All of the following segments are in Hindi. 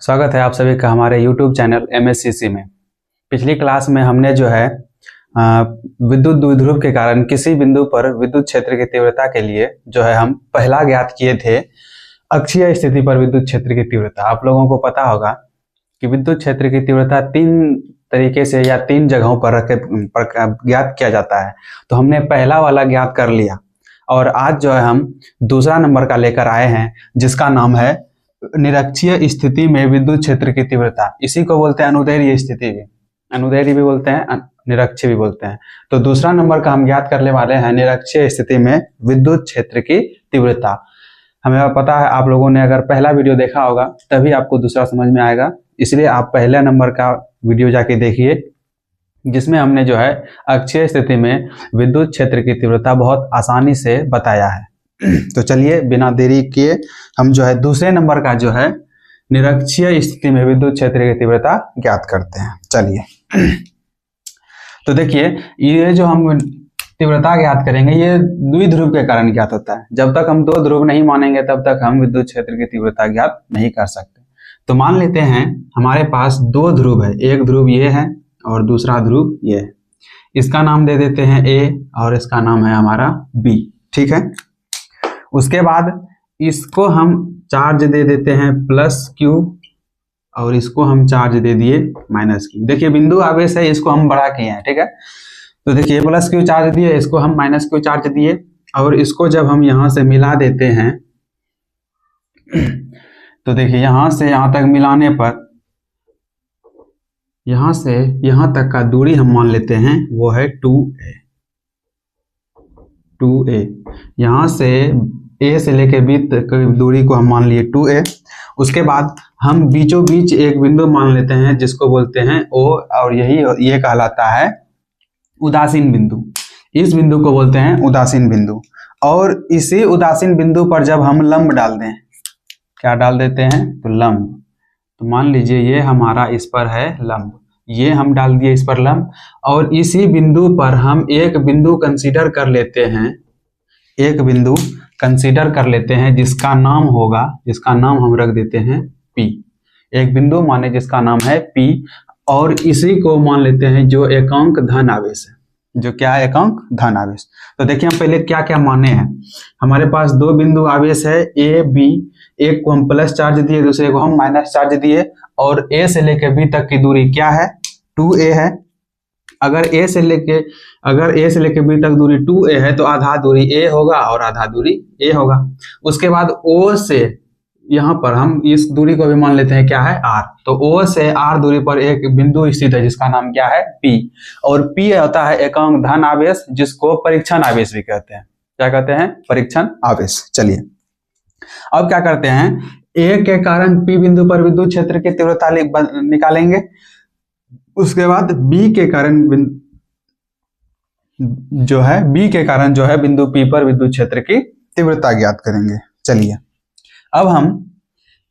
स्वागत है आप सभी का हमारे YouTube चैनल MSCC में। पिछली क्लास में हमने जो है विद्युत द्विध्रुव के कारण किसी बिंदु पर विद्युत क्षेत्र की तीव्रता के लिए जो है हम पहला ज्ञात किए थे अक्षीय स्थिति पर विद्युत क्षेत्र की तीव्रता। आप लोगों को पता होगा कि विद्युत क्षेत्र की तीव्रता तीन तरीके से या तीन जगहों पर ज्ञात किया जाता है। तो हमने पहला वाला ज्ञात कर लिया और आज जो है हम दूसरा नंबर का लेकर आए हैं जिसका नाम है निरक्षीय स्थिति में विद्युत क्षेत्र की तीव्रता। इसी को बोलते हैं अनुदैर्घ्य स्थिति भी, अनुदैर्घ्य भी बोलते हैं, निरक्षीय भी बोलते हैं। तो दूसरा नंबर का हम ज्ञात करने वाले हैं निरक्षीय स्थिति में विद्युत क्षेत्र की तीव्रता। हमें पता है आप लोगों ने अगर पहला वीडियो देखा होगा तभी आपको दूसरा समझ में आएगा, इसलिए आप पहले नंबर का वीडियो जाके देखिए जिसमें हमने जो है अक्षीय स्थिति में विद्युत क्षेत्र की तीव्रता बहुत आसानी से बताया है। तो चलिए बिना देरी किए हम जो है दूसरे नंबर का जो है निरक्षीय स्थिति में विद्युत क्षेत्र की तीव्रता ज्ञात करते हैं। चलिए तो देखिए ये जो हम तीव्रता ज्ञात करेंगे ये द्विध्रुव के कारण ज्ञात होता है। जब तक हम दो ध्रुव नहीं मानेंगे तब तक हम विद्युत क्षेत्र की तीव्रता ज्ञात नहीं कर सकते। तो मान लेते हैं हमारे पास दो ध्रुव है, एक ध्रुव ये है और दूसरा ध्रुव ये है। इसका नाम दे देते हैं A और इसका नाम है हमारा B, ठीक है। उसके बाद इसको हम चार्ज दे देते हैं +Q और इसको हम चार्ज दे दिए -Q। देखिए बिंदु आवेश है, इसको हम बड़ा किए हैं, ठीक है। तो देखिए +Q चार्ज दिए, इसको हम -Q चार्ज दिए और इसको जब हम यहां से मिला देते हैं तो देखिए यहां से यहां तक मिलाने पर यहां से यहां तक का दूरी हम मान लेते हैं वो है 2a। यहां से A से लेके B तक की दूरी को हम मान लिए 2a। उसके बाद हम बीचों बीच एक बिंदु मान लेते हैं जिसको बोलते हैं O और ये कहलाता है उदासीन बिंदु। इस बिंदु को बोलते हैं उदासीन बिंदु। और इसी उदासीन बिंदु पर जब हम लंब डाल दें, क्या डाल देते हैं तो लंब, तो मान लीजिए ये हमारा इस पर है लंब, ये हम डाल दिए इस पर लंब और इसी बिंदु पर हम एक बिंदु कंसीडर कर लेते हैं, एक बिंदु कंसीडर कर लेते हैं जिसका नाम होगा, जिसका नाम हम रख देते हैं P। एक बिंदु माने जिसका नाम है P और इसी को मान लेते हैं जो एकांक धन आवेश है, जो क्या है एकांक धन आवेश। तो देखिए हम पहले क्या क्या माने हैं। हमारे पास दो बिंदु आवेश है A B, एक को हम प्लस चार्ज दिए, दूसरे को हम माइनस चार्ज दिए और A से लेकर B तक की दूरी क्या है 2a है। अगर A से लेके B तक दूरी 2a है तो आधा दूरी A होगा और आधा दूरी A होगा। उसके बाद O से यहाँ पर हम इस दूरी को भी मान लेते हैं क्या है R। तो O से R दूरी पर एक बिंदु स्थित है जिसका नाम क्या है P और P होता है एकांक धन आवेश जिसको परीक्षण आवेश भी कहते हैं। क्या कहते हैं? परीक्षण आवेश। चलिए अब क्या करते हैं, A के कारण P बिंदु पर विद्युत क्षेत्र की तीव्रता निकालेंगे। उसके बाद B के कारण जो है बिंदु P पर विद्युत क्षेत्र की तीव्रता ज्ञात करेंगे। चलिए अब हम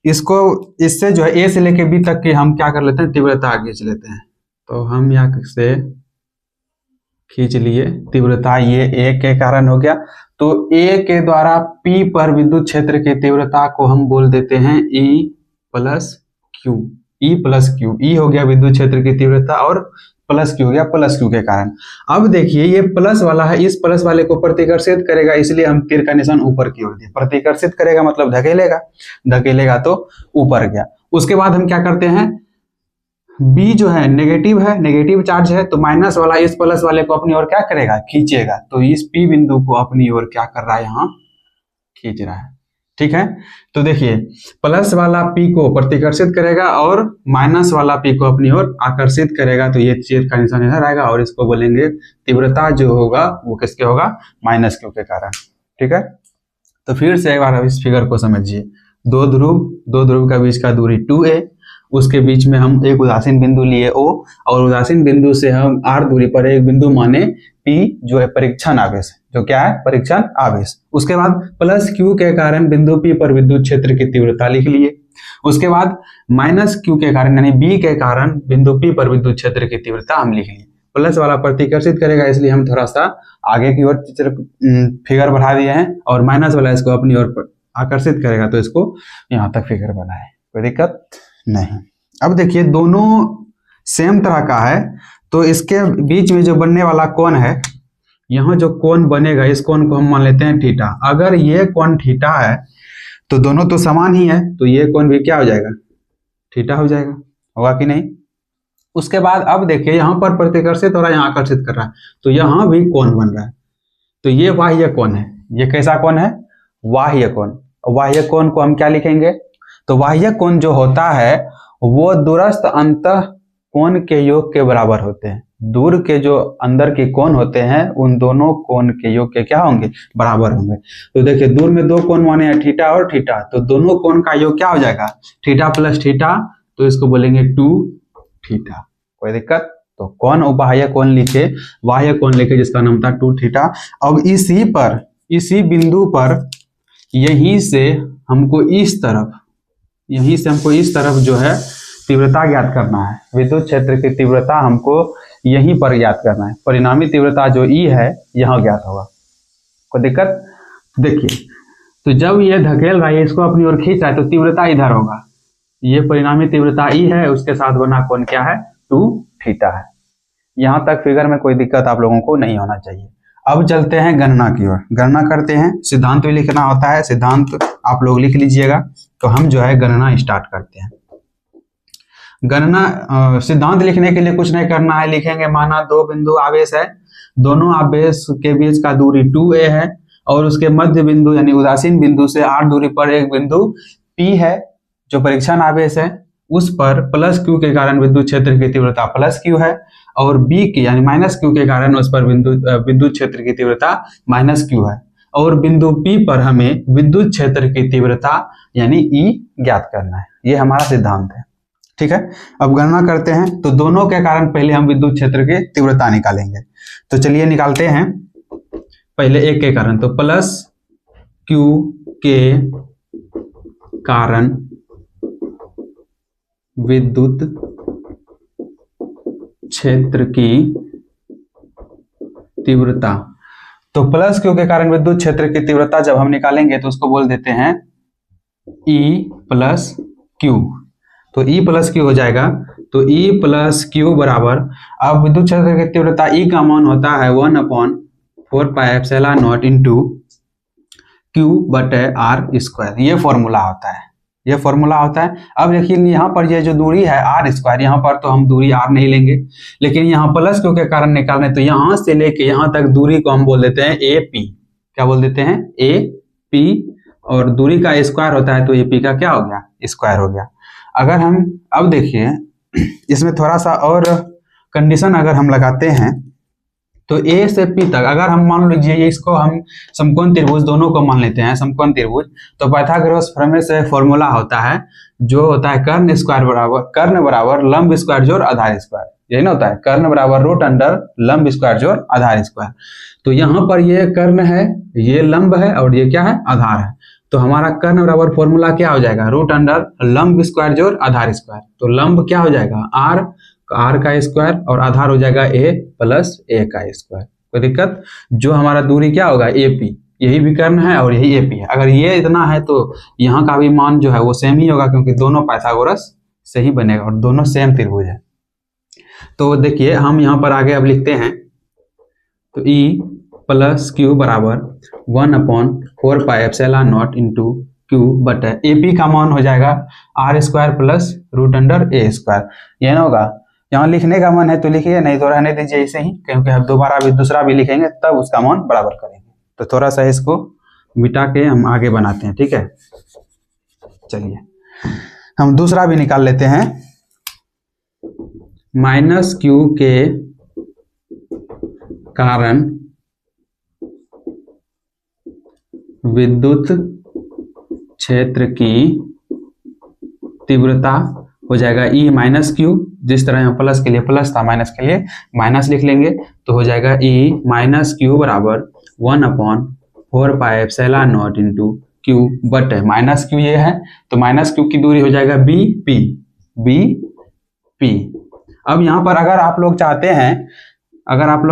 इसको इससे जो है A से लेके B तक की हम क्या कर लेते हैं तीव्रता खींच लेते हैं। तो हम यहाँ से खींच लिए तीव्रता, ये A के कारण हो गया। तो A के द्वारा P पर विद्युत क्षेत्र की तीव्रता को हम बोल देते हैं E+Q। E हो गया विद्युत क्षेत्र की तीव्रता और +Q हो गया +Q के कारण। अब देखिए ये प्लस वाला है, इस प्लस वाले को प्रतिकर्षित करेगा, इसलिए हम तीर का निशान ऊपर की ओर दिए। प्रतिकर्षित करेगा मतलब धकेलेगा तो ऊपर गया। उसके बाद हम क्या करते हैं, B जो है नेगेटिव चार्ज है, तो माइनस वाला इस प्लस वाले को अपनी ओर क्या करेगा खींचेगा। तो इस P बिंदु को अपनी ओर क्या कर रहा है यहाँ खींच रहा है, ठीक है। तो देखिए प्लस वाला P को प्रतिकर्षित करेगा और माइनस वाला P को अपनी ओर आकर्षित करेगा। तो ये तीर का निशान इधर आएगा और इसको बोलेंगे तीव्रता जो होगा वो किसके होगा -Q के कारण, ठीक है। तो फिर से एक बार इस फिगर को समझिए। दो ध्रुव का बीच का दूरी 2a, उसके बीच में हम एक उदासीन बिंदु लिए O और उदासीन बिंदु से हम R दूरी पर एक बिंदु माने P जो है परीक्षण आवेश, जो क्या है परीक्षण आवेश। उसके बाद +Q के कारण बिंदु P पर विद्युत क्षेत्र की तीव्रता लिख लिए। उसके बाद -Q के कारण यानी B के कारण बिंदु P पर विद्युत क्षेत्र की तीव्रता हम लिख लिए। प्लस वाला प्रतिकर्षित करेगा इसलिए हम थोड़ा सा आगे की ओर फिगर बढ़ा दिए हैं और माइनस वाला इसको अपनी ओर आकर्षित करेगा तो इसको यहाँ तक फिगर बनाए। कोई दिक्कत? नहीं। अब देखिए दोनों सेम तरह का है, तो इसके बीच में जो बनने वाला कोण है, यहाँ जो कोण बनेगा इस कोण को हम मान लेते हैं थीटा। अगर ये कोण थीटा है तो दोनों तो समान ही है, तो ये कोण भी क्या हो जाएगा, थीटा हो जाएगा, होगा कि नहीं। उसके बाद अब देखिए यहाँ पर प्रतिकर्षित और यहाँ आकर्षित कर रहा है, तो यहाँ भी कोण बन रहा है, तो ये बाह्य कोण है। ये कैसा कोण है, बाह्य कोण। बाह्य कोण को हम क्या लिखेंगे, तो बाह्य कोण जो होता है वो दूरस्थ अंतः कोण के योग के बराबर होते हैं। दूर के जो अंदर के कोण होते हैं उन दोनों कोण के योग के क्या होंगे, बराबर होंगे। तो देखिए दूर में दो कोण माने हैं थीटा और थीटा, तो दोनों कोण का योग क्या हो जाएगा, थीटा प्लस थीटा, तो इसको बोलेंगे 2 थीटा। कोई दिक्कत, तो कोण और बाह्य कोण लिखे, बाह्य कोण लिखे जिसका नाम था 2 थीटा। अब इसी बिंदु पर यहीं से हमको इस तरफ जो है तीव्रता ज्ञात करना है। विद्युत क्षेत्र की तीव्रता हमको यहीं पर ज्ञात करना है। परिणामी तीव्रता जो E है यहाँ ज्ञात होगा। कोई दिक्कत, देखिए तो जब ये धकेल रहा है इसको अपनी ओर खींच रहा है तो तीव्रता इधर होगा। ये परिणामी तीव्रता E है, उसके साथ बना कोण क्या है, 2 थीटा है। यहाँ तक फिगर में कोई दिक्कत आप लोगों को नहीं होना चाहिए। अब चलते हैं गणना की ओर, गणना करते हैं। सिद्धांत भी लिखना होता है, सिद्धांत आप लोग लिख लीजिएगा। तो हम जो है गणना स्टार्ट करते हैं। गणना सिद्धांत लिखने के लिए कुछ नहीं करना है, लिखेंगे माना दो बिंदु आवेश है, दोनों आवेश के बीच का दूरी 2a है और उसके मध्य बिंदु यानी उदासीन बिंदु से r दूरी पर एक बिंदु P है जो परीक्षण आवेश है, उस पर प्लस Q के कारण विद्युत क्षेत्र की तीव्रता प्लस Q है और B के यानी माइनस Q के कारण उस पर विद्युत क्षेत्र की तीव्रता माइनस Q है और बिंदु P पर हमें विद्युत क्षेत्र की तीव्रता यानी E ज्ञात करना है। ये हमारा सिद्धांत है, ठीक है। अब गणना करते हैं, तो दोनों के कारण पहले हम विद्युत क्षेत्र की तीव्रता निकालेंगे। तो चलिए निकालते हैं पहले एक के कारण, तो प्लस Q के कारण विद्युत क्षेत्र की तीव्रता। तो प्लस Q के कारण विद्युत क्षेत्र की तीव्रता जब हम निकालेंगे तो उसको बोल देते हैं E प्लस Q। तो E प्लस Q हो जाएगा, तो E प्लस Q बराबर, अब विद्युत क्षेत्र की तीव्रता E का मान होता है 1/4πε0 इंटू Q बटे R स्क्वायर। ये फॉर्मूला होता है, अब देखिए यहाँ पर ये जो दूरी है R स्क्वायर, यहाँ पर तो हम दूरी R नहीं लेंगे, लेकिन यहाँ प्लस Q के कारण निकालने, तो यहाँ से लेके यहाँ तक दूरी को हम बोल देते हैं AP। क्या बोल देते हैं, AP, और दूरी का स्क्वायर होता है तो AP का क्या हो गया, स्क्वायर हो गया। अगर हम अब देखिए इसमें थोड़ा सा और कंडीशन अगर हम लगाते हैं, तो A से P तक अगर हम मान लीजिए इसको हम समकोण त्रिभुज दोनों को मान लेते हैं समकोण त्रिभुज, तो पाइथागोरस प्रमेय से फॉर्मूला होता है जो होता है कर्ण बराबर लंब स्क्वायर जोड़ आधार स्क्वायर। यही ना होता है, कर्ण बराबर रूट अंडर लंब स्क्वायर जोड़ आधार स्क्वायर। तो यहाँ पर ये कर्ण है, ये लंब है और ये क्या है, आधार है। तो हमारा कर्ण बराबर फॉर्मूला क्या हो जाएगा, रूट अंडर लंब स्क्वायर जोड़ आधार स्क्वायर। तो लंब क्या हो जाएगा, R का स्क्वायर और आधार हो जाएगा A प्लस A का स्क्वायर। कोई दिक्कत, जो हमारा दूरी क्या होगा AP, यही भी कर्ण है और यही AP है। अगर ये इतना है तो यहाँ का भी मान जो है वो सेम ही होगा, क्योंकि दोनों पाइथागोरस से ही बनेगा और दोनों सेम त्रिभुज है। तो देखिए हम यहाँ पर आगे अब लिखते हैं, तो E प्लस Q बराबर 1/4πε0 इंटू Q बटे AP का मान हो जाएगा R square plus root under A square. ये ना होगा, यहाँ लिखने का मन है तो लिखिए, नहीं तो रहने दीजिए ऐसे ही, क्योंकि हम दोबारा भी दूसरा भी लिखेंगे तब उसका मान बराबर करेंगे। तो थोड़ा सा इसको मिटा के हम आगे बनाते हैं, ठीक है। चलिए हम दूसरा भी निकाल लेते हैं, माइनस Q के कारण विद्युत क्षेत्र की तीव्रता हो जाएगा E माइनस Q। जिस तरह यहाँ प्लस के लिए प्लस था, माइनस के लिए माइनस लिख लेंगे, तो हो जाएगा E माइनस Q बराबर 1/4πε0 इंटू Q बटे माइनस Q ये है, तो माइनस Q की दूरी हो जाएगा BP। अब यहाँ पर अगर आप लोग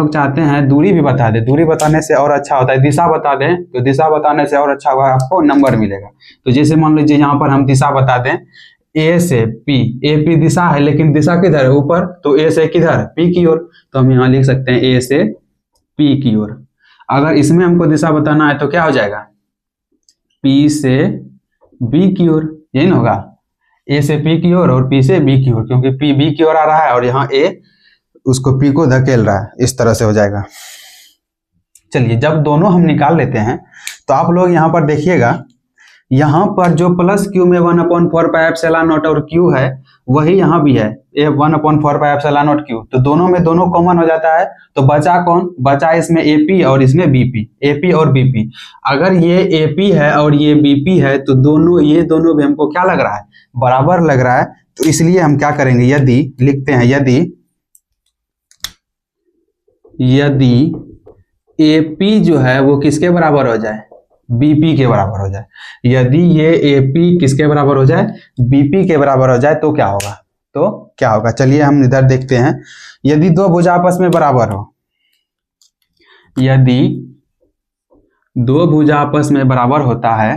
चाहते हैं दूरी भी बता दें, दूरी बताने से और अच्छा होता है, दिशा बता दें तो दिशा बताने से और अच्छा होगा, आपको नंबर मिलेगा। तो जैसे मान लीजिए यहाँ पर हम दिशा बता दें ए से पी, ए पी दिशा है लेकिन दिशा किधर है, ऊपर, तो ए से किधर, पी की ओर, तो हम यहाँ लिख सकते हैं ए से पी की ओर। अगर इसमें हमको दिशा बताना है तो क्या हो जाएगा, पी से बी की ओर, यही ना होगा, ए से पी की ओर और पी से बी की ओर, क्योंकि पी बी की ओर आ रहा है और यहाँ ए उसको पी को धकेल रहा है, इस तरह से हो जाएगा। चलिए जब दोनों हम निकाल लेते हैं तो आप लोग यहाँ पर देखिएगा, यहाँ पर जो प्लस क्यू में 1/4 पाई एप्सिलॉन नॉट और क्यू है वही यहाँ भी है, ये 1/4 पाई एप्सिलॉन नॉट क्यू, तो दोनों में दोनों कॉमन हो जाता है, तो बचा कौन, बचा इसमें एपी और इसमें बीपी, एपी और बीपी। अगर ये एपी है और ये बीपी है तो दोनों, ये दोनों भी हमको क्या लग रहा है, बराबर लग रहा है, तो इसलिए हम क्या करेंगे, यदि लिखते हैं, यदि एपी जो है वो किसके बराबर हो जाए, बीपी के बराबर हो जाए, यदि ये एपी किसके बराबर हो जाए, बीपी के बराबर हो जाए तो क्या होगा, चलिए हम इधर देखते हैं। यदि दो भुजा आपस में बराबर हो, यदि दो भुजा आपस में बराबर होता है,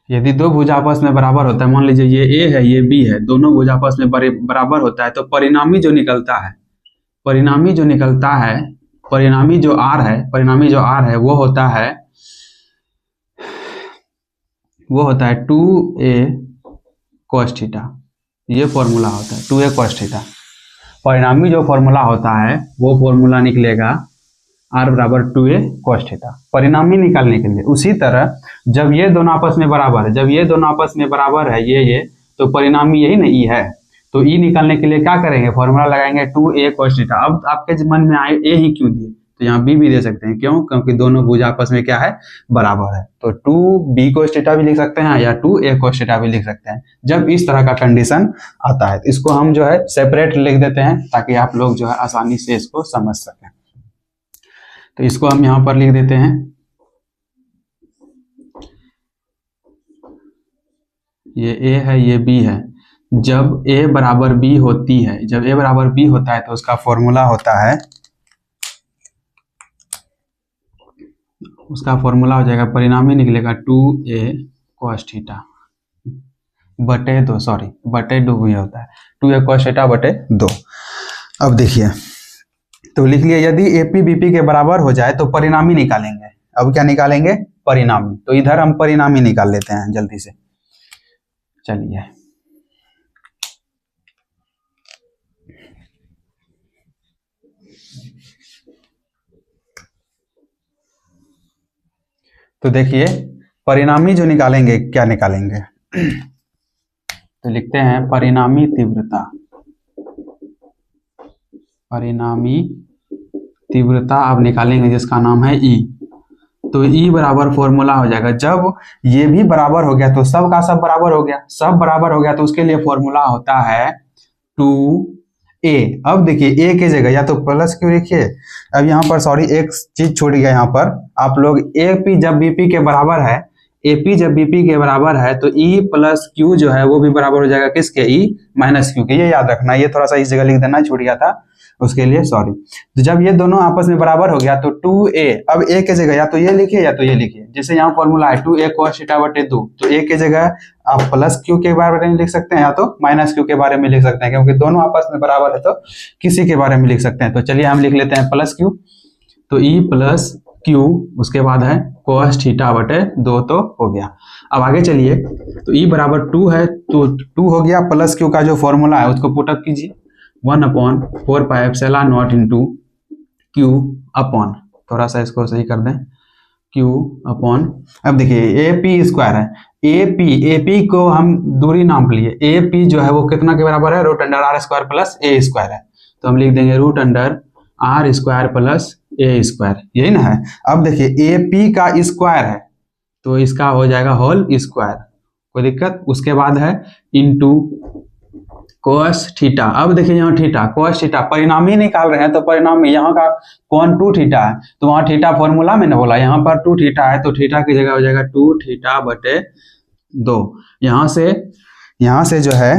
यदि दो भुजा आपस में बराबर होता है, मान लीजिए ये ए है ये बी है, दोनों भुजा आपस में बराबर होता है, तो परिणामी जो निकलता है, परिणामी जो आर है वो होता है 2a cos थीटा, ये फॉर्मूला होता है 2a cos थीटा। परिणामी जो फॉर्मूला होता है वो फॉर्मूला निकलेगा r बराबर 2a cos थीटा, परिणामी निकालने के लिए। उसी तरह जब ये दोनों आपस में बराबर है, ये तो परिणामी यही ना ई है, तो ई निकालने के लिए क्या करेंगे, फॉर्मूला लगाएंगे 2a cos थीटा। अब आपके मन में आए ए ही क्यों दिए, तो यहाँ बी भी दे सकते हैं, क्यों, क्योंकि दोनों भुजा आपस में क्या है, बराबर है, तो 2b cos थीटा भी लिख सकते हैं या 2a cos थीटा भी लिख सकते हैं जब इस तरह का कंडीशन आता है। इसको हम जो है सेपरेट लिख देते हैं ताकि आप लोग जो है आसानी से इसको समझ सकें। तो इसको हम यहाँ पर लिख देते हैं, ये a है ये b है, जब a बराबर b होती है, जब a बराबर b होता है तो उसका फॉर्मूला होता है, उसका फॉर्मूला हो जाएगा, परिणामी निकलेगा 2a cos थीटा बटे 2 भी होता है, 2a cos थीटा बटे 2। अब देखिए, तो लिख लिया, यदि एपी बीपी के बराबर हो जाए तो परिणामी निकालेंगे। अब क्या निकालेंगे, परिणामी, तो इधर हम परिणामी निकाल लेते हैं जल्दी से। चलिए तो देखिए परिणामी जो निकालेंगे, क्या निकालेंगे, तो लिखते हैं परिणामी तीव्रता अब निकालेंगे जिसका नाम है ई। तो ई बराबर फॉर्मूला हो जाएगा, जब ये भी बराबर हो गया तो सब का सब बराबर हो गया, तो उसके लिए फॉर्मूला होता है 2a। अब देखिए a की जगह या तो प्लस क्यों लिखिए, अब यहाँ पर सॉरी एक चीज छूट गया, यहाँ पर आप लोग AP जब BP के बराबर है, AP जब BP के बराबर है तो E प्लस Q जो है वो भी बराबर हो जाएगा किसके, E माइनस Q के, ये याद रखना, ये थोड़ा सा इस जगह लिख देना, छूट गया था उसके लिए सॉरी। तो जब ये दोनों आपस में बराबर हो गया तो 2a, अब a की जगह या तो ये लिखिए या तो ये लिखिए, जैसे यहाँ फॉर्मूला है 2a cos थीटा बटे 2, तो a की जगह आप प्लस q के बारे में लिख सकते हैं या तो माइनस q के बारे में लिख सकते हैं, क्योंकि दोनों आपस में बराबर है तो किसी के बारे में लिख सकते हैं। तो चलिए हम लिख लेते हैं प्लस q, तो e प्लस q, उसके बाद है cos थीटा बटे 2, तो हो गया। अब आगे चलिए, तो e बराबर 2 है तो 2 हो गया, प्लस q का जो फॉर्मूला है उसको पुटअप कीजिए, 1/4 pi epsilon not into Q upon, थोड़ा सा इसको सही कर दें, क्यू अपॉन, अब देखिए AP स्क्वायर है, AP को हम दूरी नाप लिए, AP जो है वो कितना के बराबर है, root under R square plus A square है, तो हम लिख देंगे root under R square plus A square, यही ना है। अब देखिए AP का स्क्वायर है तो इसका हो जाएगा होल स्क्वायर, कोई दिक्कत। उसके बाद है इंटू cos थीटा, अब देखिए यहाँ थीटा cos थीटा, परिणामी निकाल रहे हैं तो परिणामी यहाँ का कौन 2 थीटा है, तो वहाँ थीटा फॉर्मूला में ना बोला, यहाँ पर 2 थीटा है तो थीटा की जगह हो जाएगा 2 थीटा बटे 2। यहाँ से जो है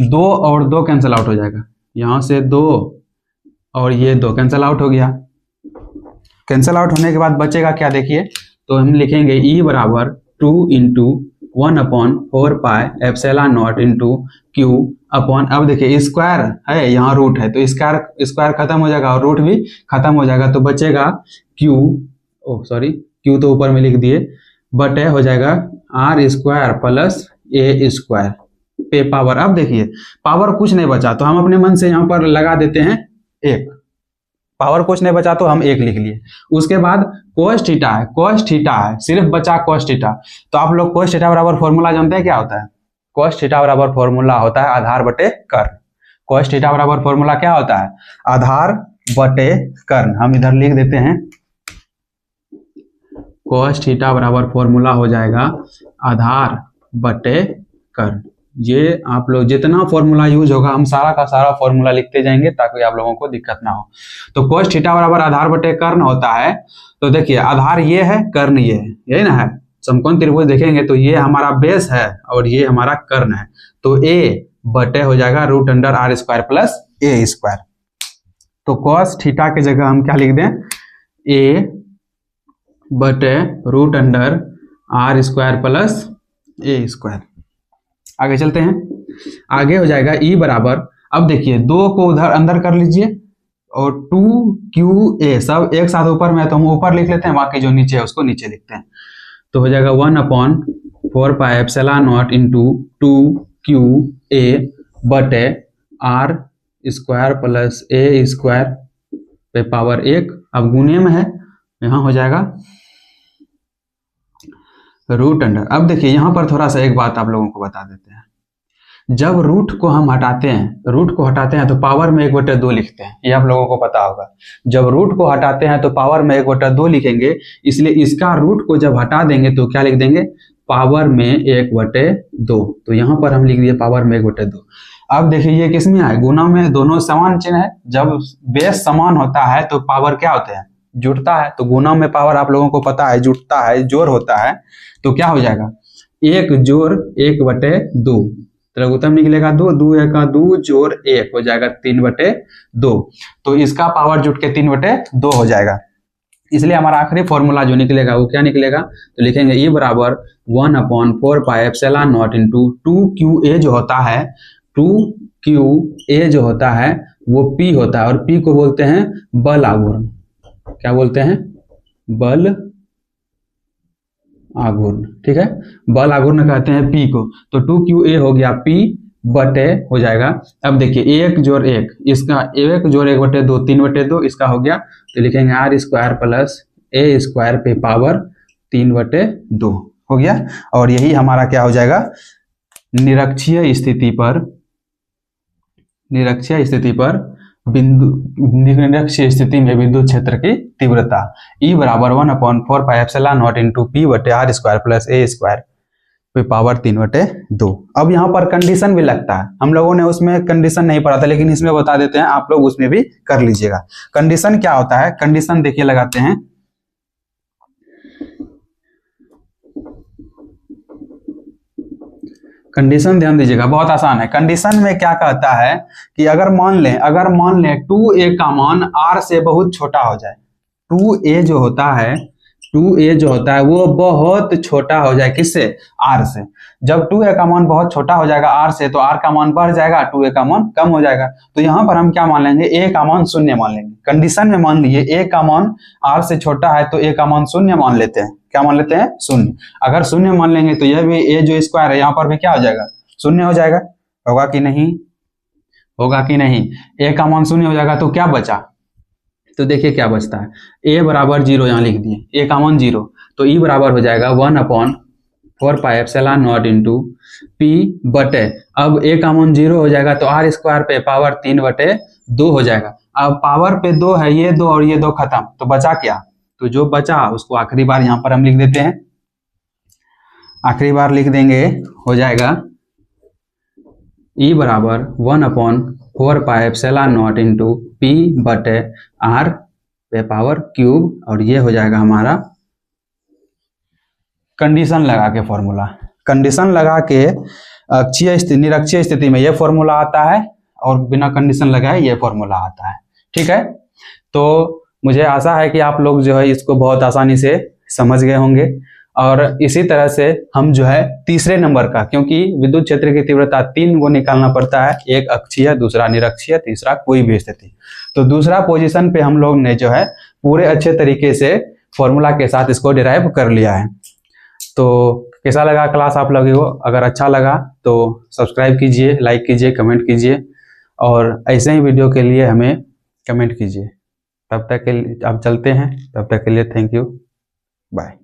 2 और 2 कैंसिल आउट हो जाएगा, यहाँ से 2 और ये 2 कैंसिल आउट हो गया। कैंसिल आउट होने के बाद बचेगा क्या, देखिए, तो हम लिखेंगे E बराबर 2 इंटू 1/4πε0 इंटू क्यू अपॉन, अब देखिए स्क्वायर है यहाँ रूट है तो स्क्वायर खत्म हो जाएगा और रूट भी खत्म हो जाएगा, तो बचेगा क्यू, क्यू तो ऊपर में लिख दिए, बटे हो जाएगा R square plus A square पे पावर। अब देखिए पावर कुछ नहीं बचा तो हम अपने मन से यहाँ पर लगा देते हैं एक, पावर कुछ नहीं बचा तो हम एक लिख लिए। उसके बाद cos थीटा है, cos थीटा है, सिर्फ बचा cos थीटा। तो आप लोग cos थीटा बराबर फॉर्मूला जानते हैं क्या होता है? cos थीटा बराबर फॉर्मूला होता है आधार बटे कर्ण। cos थीटा बराबर फॉर्मूला क्या होता है? आधार बटे कर्ण। हम इधर लिख देते हैं cos थीटा बराबर फॉर्मूला हो जाएगा आधार बटे कर्ण। ये आप लोग जितना फॉर्मूला यूज होगा हम सारा का सारा फॉर्मूला लिखते जाएंगे ताकि आप लोगों को दिक्कत ना हो। तो cos थीटा बराबर आधार बटे कर्ण होता है। तो देखिए आधार ये है, कर्ण ये है, यही ना है। समकोण त्रिभुज देखेंगे तो ये हमारा बेस है और ये हमारा कर्ण है, तो a बटे हो जाएगा root under R square plus A square. तो cos थीटा की जगह हम क्या लिख दें? a बटे root under R square plus A square. आगे चलते हैं, आगे हो जाएगा e बराबर, अब देखिए 2 को उधर अंदर कर लीजिए और 2qa सब एक साथ ऊपर में है तो हम ऊपर लिख लेते हैं, बाकी जो नीचे है उसको नीचे लिखते हैं। तो हो जाएगा 1/4πε0 इंटू 2qa बटे R square plus A square पे पावर 1। अब गुणे में है, यहाँ हो जाएगा रूट अंडर। अब देखिए यहाँ पर थोड़ा सा एक बात आप लोगों को बता देते हैं, जब रूट को हम हटाते हैं तो पावर में 1/2 लिखते हैं, ये आप लोगों को पता होगा। जब रूट को हटाते हैं तो पावर में 1/2 लिखेंगे, इसलिए इसका रूट को जब हटा देंगे तो क्या लिख देंगे? पावर में 1/2। तो यहाँ पर हम लिख दिए पावर में 1/2। अब देखिए ये किसमें है? गुणा में, दोनों समान चिन्ह है। जब बेस समान होता है तो पावर क्या होते हैं? जुड़ता है। तो गुणा में पावर आप लोगों को पता है जुड़ता है, जोड़ होता है। तो क्या हो जाएगा? 1 जोड़ 1/2, लघुत्तम निकलेगा 2, 2 का 2 जोड़ 1 हो जाएगा 3/2। तो इसका पावर जुट के 3/2 हो जाएगा। इसलिए हमारा आखिरी फॉर्मूला जो निकलेगा वो क्या निकलेगा? तो लिखेंगे e बराबर 1/4πε0 इंटू 2qa जो होता है, 2qa जो होता है वो P होता है और P को बोलते हैं बल आघूर्ण। क्या बोलते हैं? बल आघूर्ण, ठीक है। बल आघूर्ण कहते हैं P को। तो 2qa हो गया P बटे हो जाएगा, अब देखिए 1 जोड़ 1, इसका 1 जोड़ 1/2 3/2, इसका हो गया। तो लिखेंगे R square plus A square पे पावर 3/2 हो गया। और यही हमारा क्या हो जाएगा? निरक्षीय स्थिति में विद्युत क्षेत्र की तीव्रता E बराबर 1/4πε0 इंटू P बटे R square plus A square पे पावर 3/2। अब यहाँ पर कंडीशन भी लगता है, हम लोगों ने उसमें कंडीशन नहीं पढ़ा था लेकिन इसमें बता देते हैं, आप लोग उसमें भी कर लीजिएगा। कंडीशन क्या होता है? कंडीशन देखिए लगाते हैं, कंडीशन ध्यान दीजिएगा, बहुत आसान है। कंडीशन में क्या कहता है कि अगर मान लें 2a का मान r से बहुत छोटा हो जाए, 2a जो होता है वो बहुत छोटा हो जाए, किससे? r से। जब 2a का मान बहुत छोटा हो जाएगा r से तो r का मान बढ़ जाएगा, 2a का मान कम हो जाएगा। तो यहाँ पर हम क्या मान लेंगे? a का मान 0 मान लेंगे। कंडीशन में मान लीजिए a का मान r से छोटा है तो a का मान 0 मान लेते हैं। क्या मान लेते हैं? 0। अगर 0 मान लेंगे तो यह भी a जो स्क्वायर है यहाँ पर भी क्या हो जाएगा? 0 हो जाएगा। होगा कि नहीं? a का मान 0 हो जाएगा तो क्या बचा? तो देखिए क्या बचता है, a बराबर 0 यहाँ लिख दिए, a का मान 0, तो E बराबर हो जाएगा 1/4πε0 इंटू P बटे, अब a का मान 0 हो जाएगा तो आर स्क्वायर पे पावर 3/2 हो जाएगा। अब पावर पे 2 है, ये 2 और ये 2 खत्म, तो बचा क्या? तो जो बचा उसको आखिरी बार यहाँ पर हम लिख देते हैं, आखिरी बार लिख देंगे, हो जाएगा E बराबर 1/4πε0 इंटू P बटे R पे पावर क्यूब, और ये हो जाएगा हमारा कंडीशन लगा के फॉर्मूला। कंडीशन लगा के निरक्षीय स्थिति में ये फॉर्मूला आता है और बिना कंडीशन लगाए ये फॉर्मूला आता है, ठीक है। तो मुझे आशा है कि आप लोग जो है इसको बहुत आसानी से समझ गए होंगे और इसी तरह से हम जो है तीसरे नंबर का, क्योंकि विद्युत क्षेत्र की तीव्रता 3 को निकालना पड़ता है, एक अक्षीय, दूसरा निरक्षीय, तीसरा कोई भी स्थिति। तो दूसरा पोजीशन पे हम लोग ने जो है पूरे अच्छे तरीके से फॉर्मूला के साथ इसको डिराइव कर लिया है। तो कैसा लगा क्लास आप लोगों को? अगर अच्छा लगा तो सब्सक्राइब कीजिए, लाइक कीजिए, कमेंट कीजिए और ऐसे ही वीडियो के लिए हमें कमेंट कीजिए। तब तक के लिए अब चलते हैं, तब तक के लिए थैंक यू, बाय।